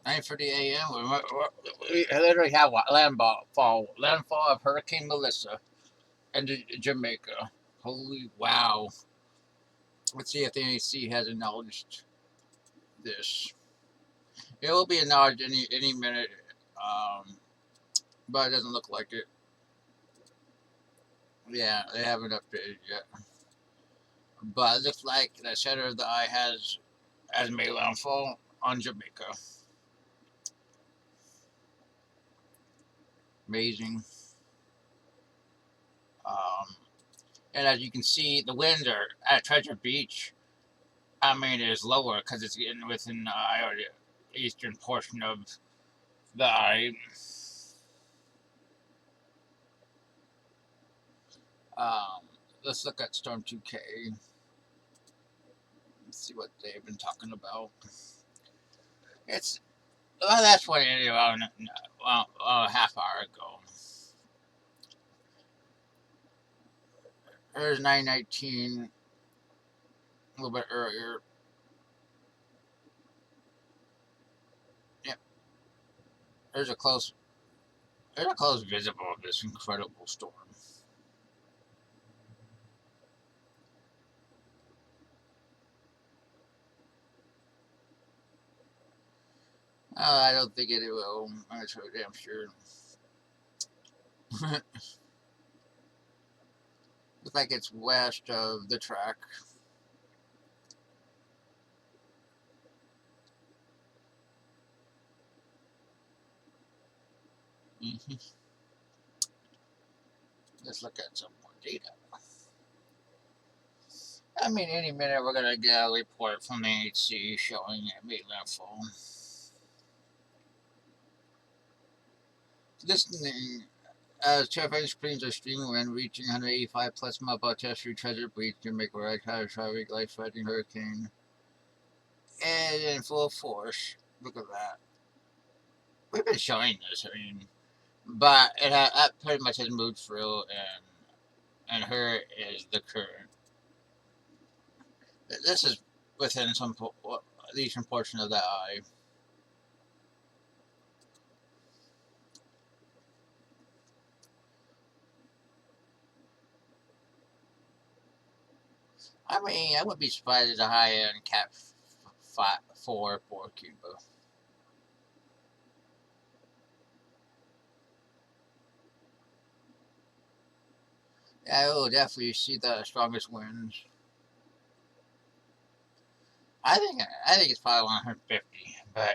9:30 a.m. We literally have what landfall of Hurricane Melissa into Jamaica. Holy wow! Let's see if the NEC has acknowledged this. It will be acknowledged any minute, um, but it doesn't look like it. Yeah, they haven't updated yet. But it looks like the center of the eye has made landfall on Jamaica. Amazing. Um, and as you can see, the winds are at Treasure Beach. I mean, it is lower because it's getting within the eastern portion of the eye. Um, let's look at Storm 2K. Let's see what they've been talking about. It's well, that's what it is. A half hour ago. There's 919 a little bit earlier. Yep, there's a close there's a close visible of this incredible storm. I don't think it will. I'm so damn sure. Looks like it's west of the track. Mm-hmm. Let's look at some more data. I mean, any minute we're gonna get a report from the HC showing it made landfall. Listening as traffic planes are streaming when reaching 185 plus mile above Terrestrial Treasure Beach to make a right traffic life threatening hurricane. And in full force. Look at that. We've been showing this, I mean, but that pretty much has moved through, and her is the current. This is within some the eastern portion of the eye. I mean, I would be surprised at a high end Cat 4 for Cuba. Yeah, I will definitely see the strongest winds. I think it's probably 150, but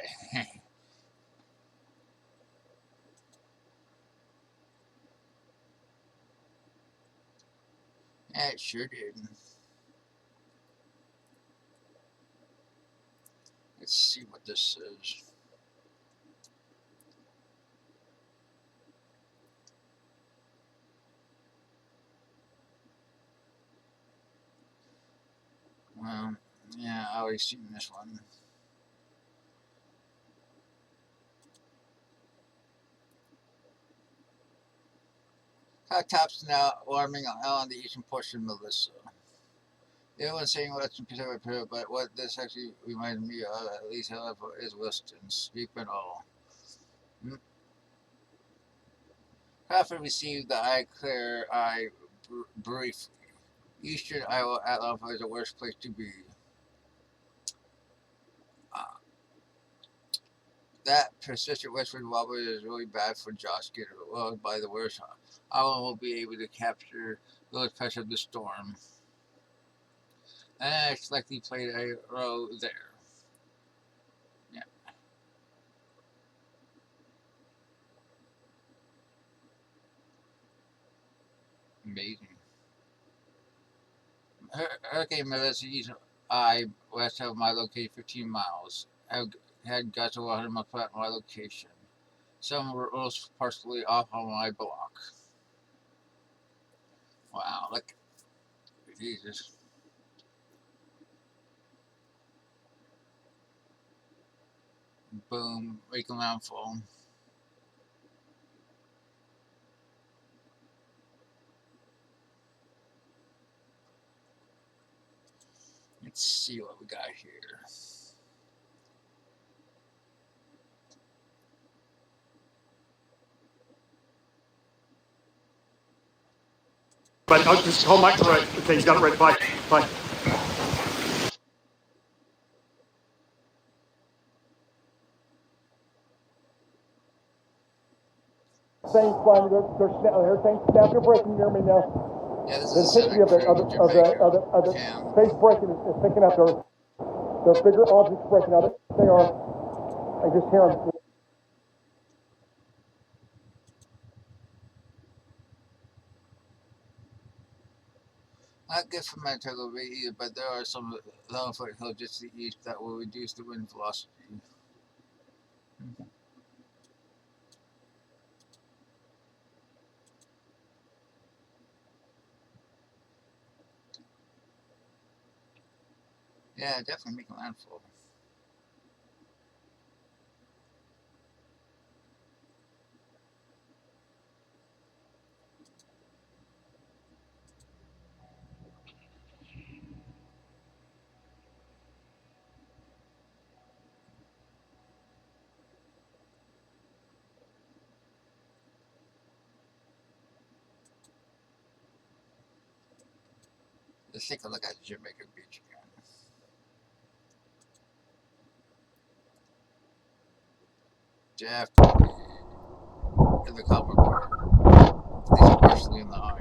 yeah, it sure did. Let's see what this says. Well, yeah, I already seen this one. Hot tops now warming on the eastern portion of Melissa. Everyone's saying Western Pacific, but what this actually reminds me of, at least however, is Weston, steep and all. Crawford received the eye clear eye briefly. Eastern Iowa Atlanta is the worst place to be. Uh, that persistent westward wobble is really bad for Josh Gitter. Well, by the worst, Iowa will be able to capture the pressure of the storm. And it's likely played a role there. Yeah, amazing. Hurricane Melissa's eye west of my location 15 miles. Have had gusts of 100 miles per hour at my location. Some were also partially off on my block. Wow, look, Jesus. Boom, making landfall. Let's see what we got here. But I'll just call Mike. All right. Okay, you got it right. Bye. Bye. Things flying. They're saying snap your braking near me now. Yeah, this The is a intensity Santa of Cruz, Jamaica the cam. face braking is picking up. They're bigger objects breaking out. They are. I just hear them. Not good for Manitoba Bay either, but there are some low foothill just to the east that will reduce the wind velocity. Yeah, definitely making landfall. Let's take a look at Jamaica Beach again. Definitely in the copper part, at least partially in the eye.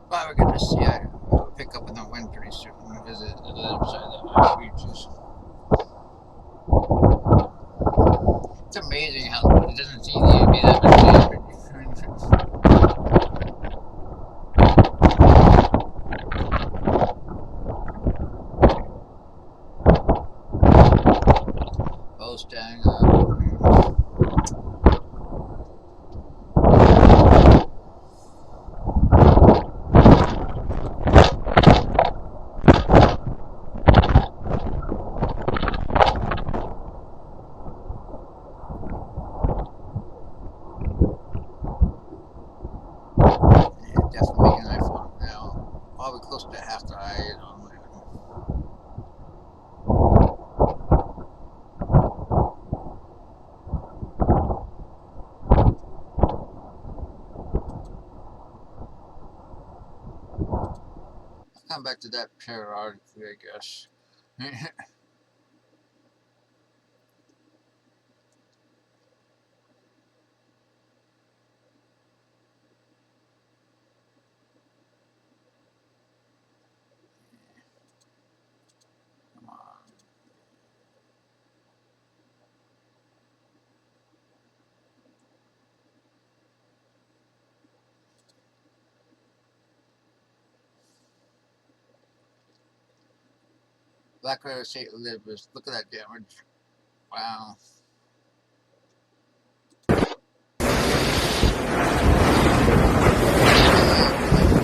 But we're gonna see it pick up in the wind pretty soon because it lives side of the ice reaches. It's amazing how it doesn't seem to be that much damage. Both standing up. Yeah, definitely making an iPhone now. Probably close to half the height on land. I'll come back to that periodically, I guess. Come on. Black River St. Elizabeth. Look at that damage. Wow.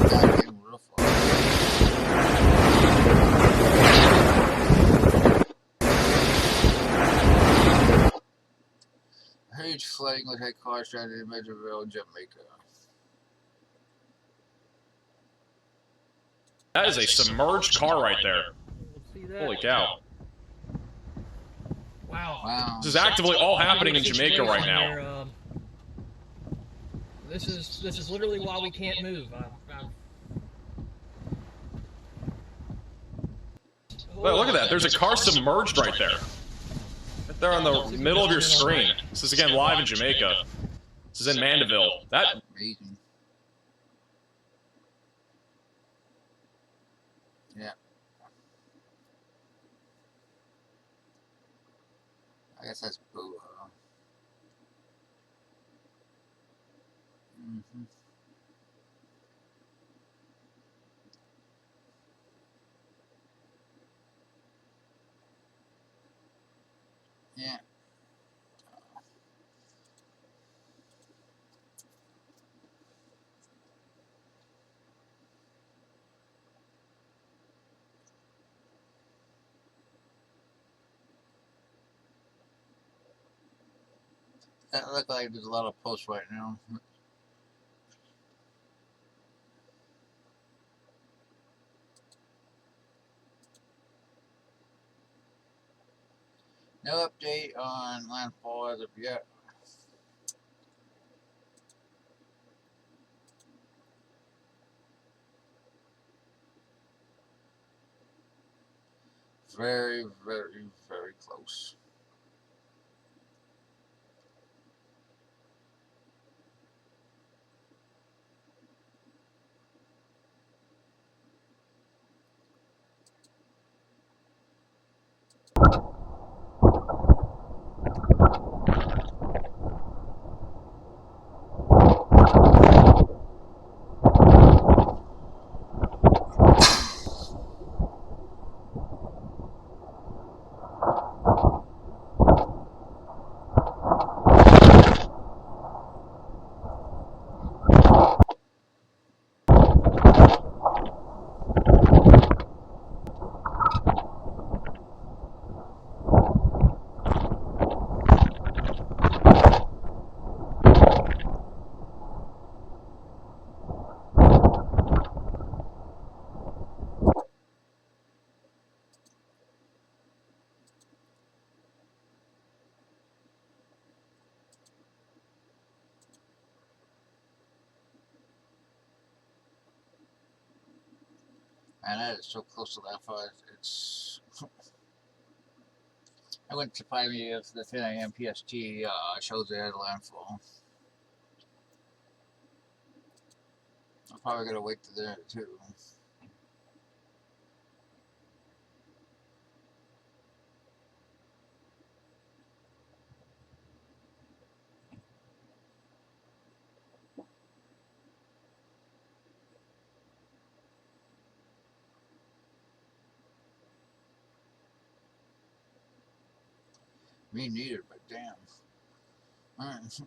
Goddamn roof Huge flooding with hit cars stranded in Meadville, Jamaica. That is a submerged car right there. Holy cow. Wow. This is actively all happening in Jamaica right now. Where, this is literally why we can't move. Look at that. There's a car submerged right there. Right there on the middle of your screen. This is again live in Jamaica. This is in Mandeville. That Amazing. Yeah. I guess that's boo. Mm-hmm. Yeah. That look like there's a lot of posts right now. No update on landfall as of yet. Very, very, very close. And that is so close to landfall. It's. I went to find me if the 10 a.m. PST shows it at landfall. I'm probably gonna wait to there too. Me neither, but damn. Alright.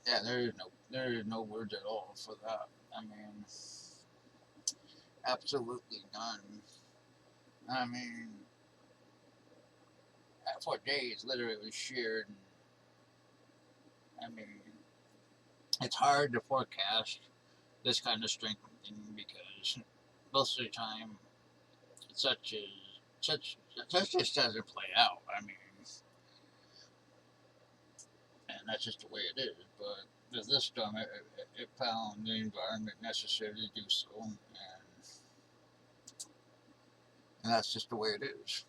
Yeah, there is no words at all for that. I mean, absolutely none. I mean, for days, literally it was sheared. I mean, it's hard to forecast this kind of strengthening because most of the time, such just doesn't play out. I mean, and that's just the way it is. But with this storm, it found the environment necessary to do so, and that's just the way it is.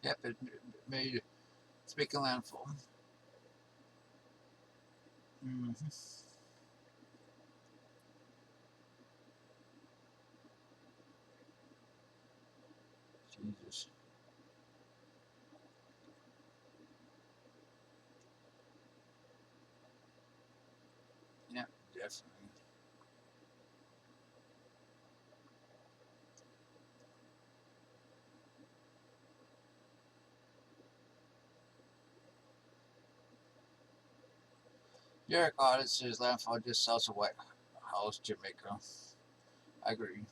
Yep, it made it's making landfall. Mm-hmm. Jesus. Yeah, definitely. Derek Otis says landfall just south of White House, Jamaica. I agree.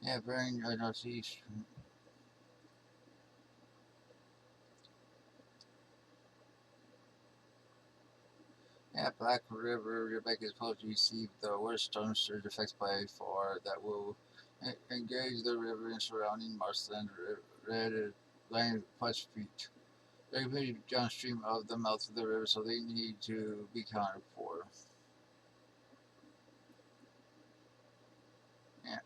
Yeah, bearing northeast. Yeah, Black River, Jamaica is supposed to receive the worst storm surge effects by far that will engage the river and surrounding marshland red line plus feet. They're moving downstream of the mouth of the river, so they need to be counted for. Yeah.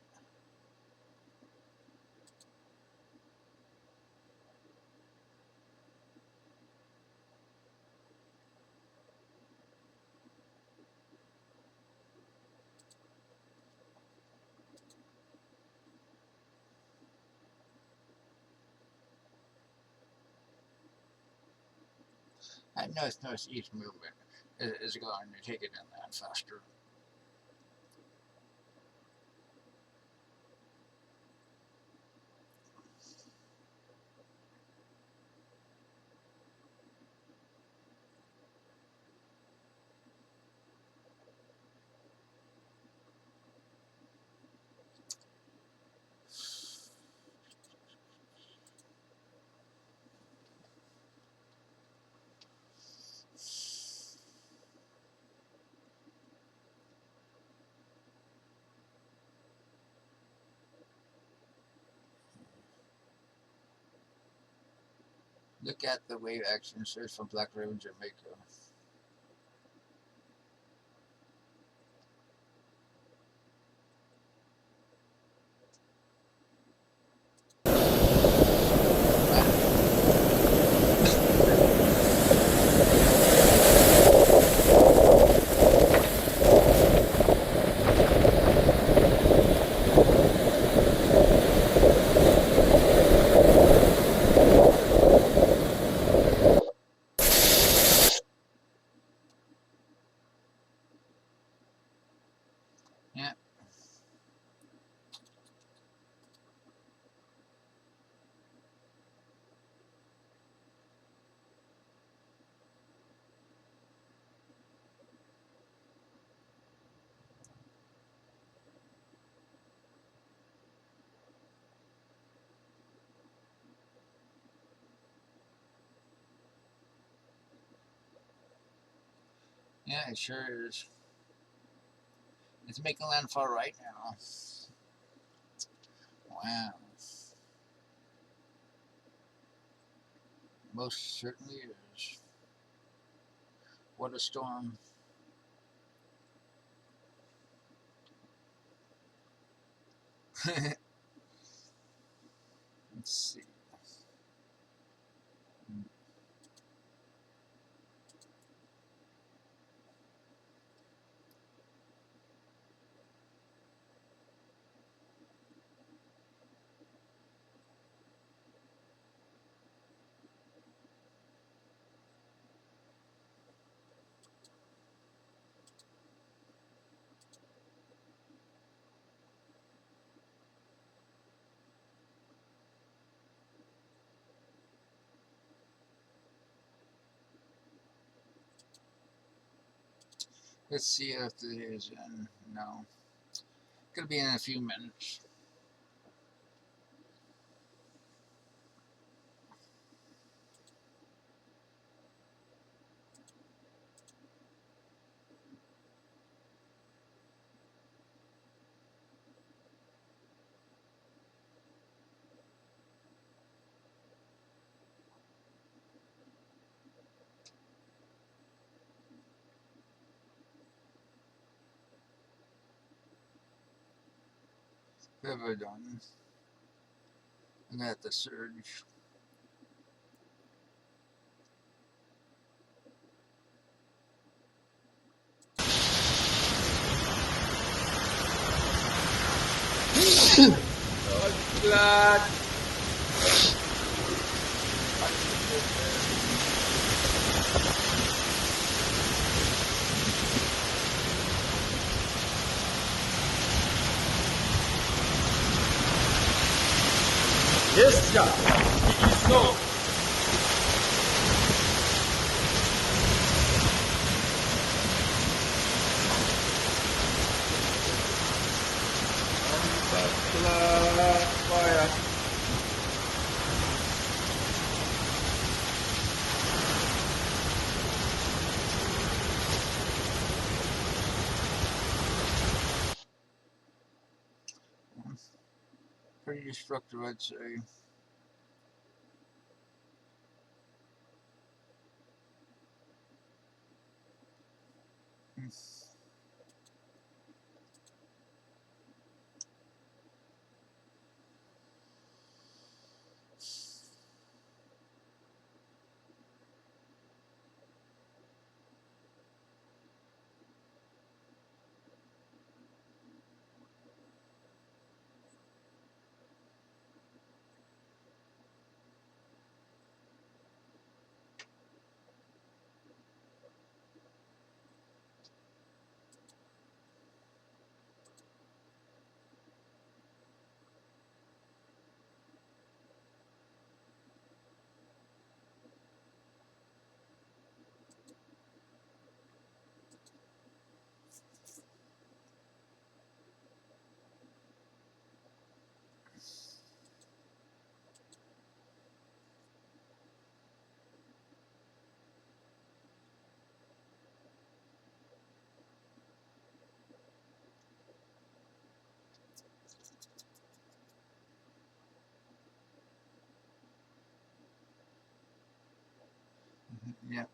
That northeast movement is going to take it inland faster. Look at the wave action search for Black River, Jamaica. Yeah. Yeah, it sure is. It's making landfall right now. Wow. Most certainly is. What a storm. Let's see. Let's see if it is in. No. Gonna be in a few minutes. River done. And at the surge. Yes, sir. No. Blood. pretty destructive, I'd say. Yeah.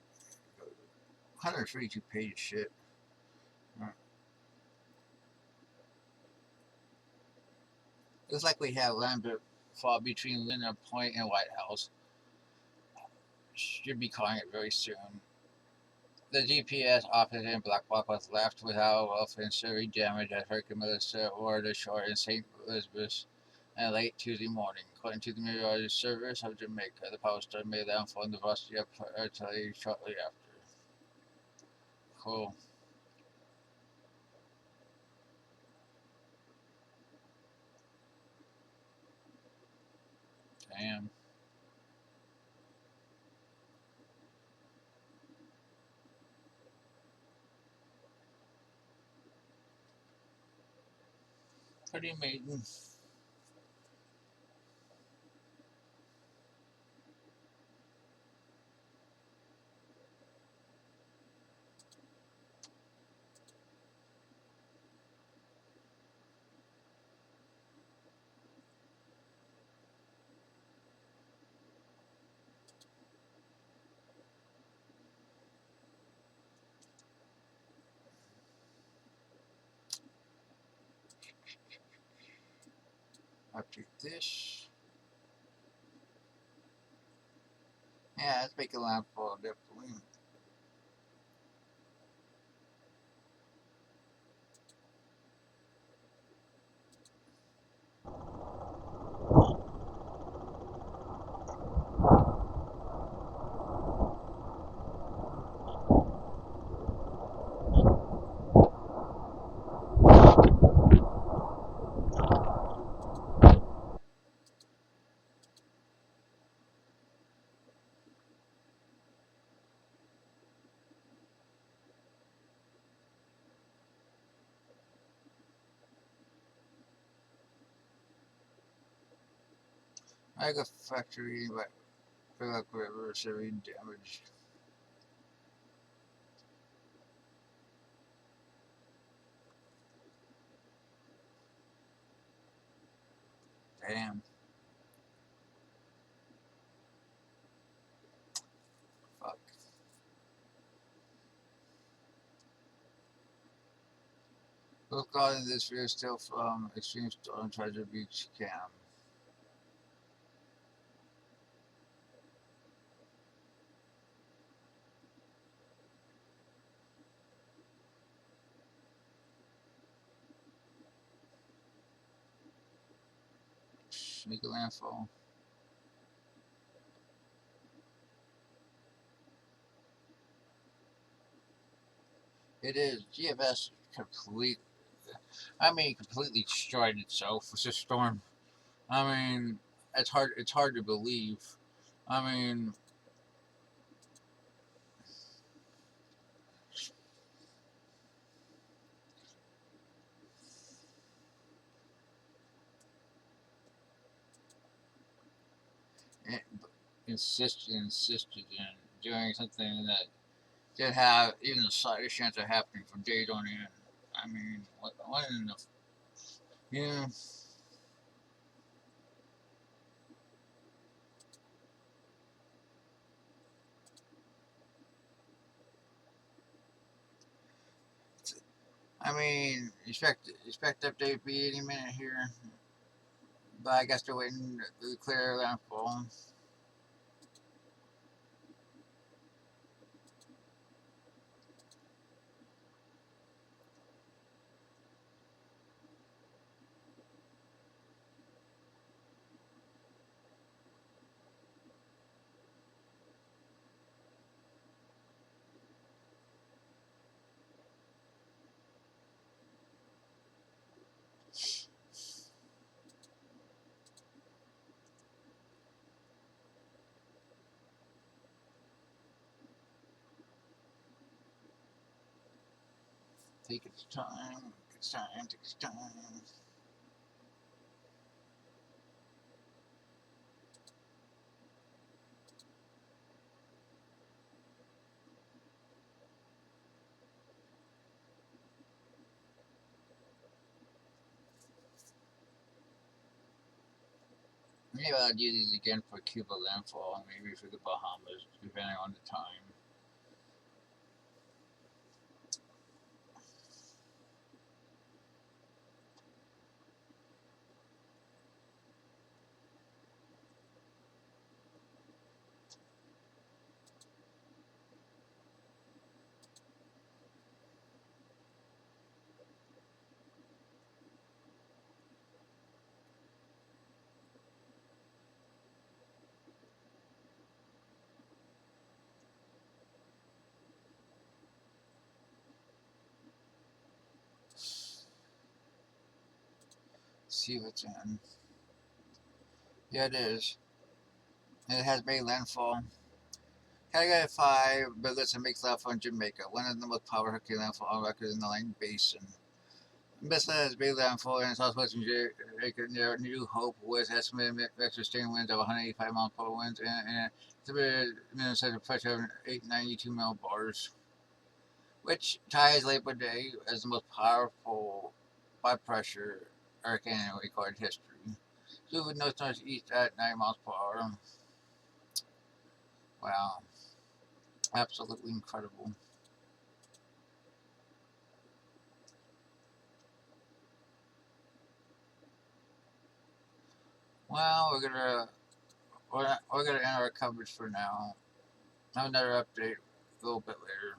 132 page shit. It's like we have Lambert fall between Linear Point and White House. Should be calling it very soon. The GPS opposite in Black Block was left without offensive damage at Hurricane Melissa or the shore in St. Elizabeth and late Tuesday morning. According to the Meteorology Service of Jamaica, the power storm made landfall in the Vastia Plateau shortly after. Cool. Damn. Pretty amazing. I'll take this. Yeah, let's make a landfall, definitely. I got factory, but feel like River is very damaged. Damn. Fuck. Look out in this video still from Extreme Storm Treasure Beach Cam. Make a landfall. It is. GFS complete. Completely destroyed itself with this storm. I mean, it's hard. It's hard to believe. I mean, it insisted in doing something that did have even the slightest chance of happening for days on end. I mean, what in the, yeah. I mean, expect update be any minute here, but I guess they're waiting to clear landfall. Take its time. It's time. Take its time. Maybe I'll do these again for Cuba landfall, maybe for the Bahamas, depending on the time. See what's in. Yeah, it is. It has made landfall. Category 5, but listen, makes landfall in Jamaica, one of the most powerful hurricane landfall on record in the Atlantic Basin. Best has made landfall in southwestern Jamaica near New Hope, with estimated sustained winds of 185 miles per hour winds and estimated minimum pressure of 892 millibars, which ties Labor Day as the most powerful by pressure hurricane in recorded history. Moving northeast at 9 miles per hour. Wow, absolutely incredible. Well, we're gonna end our coverage for now. Have another update a little bit later.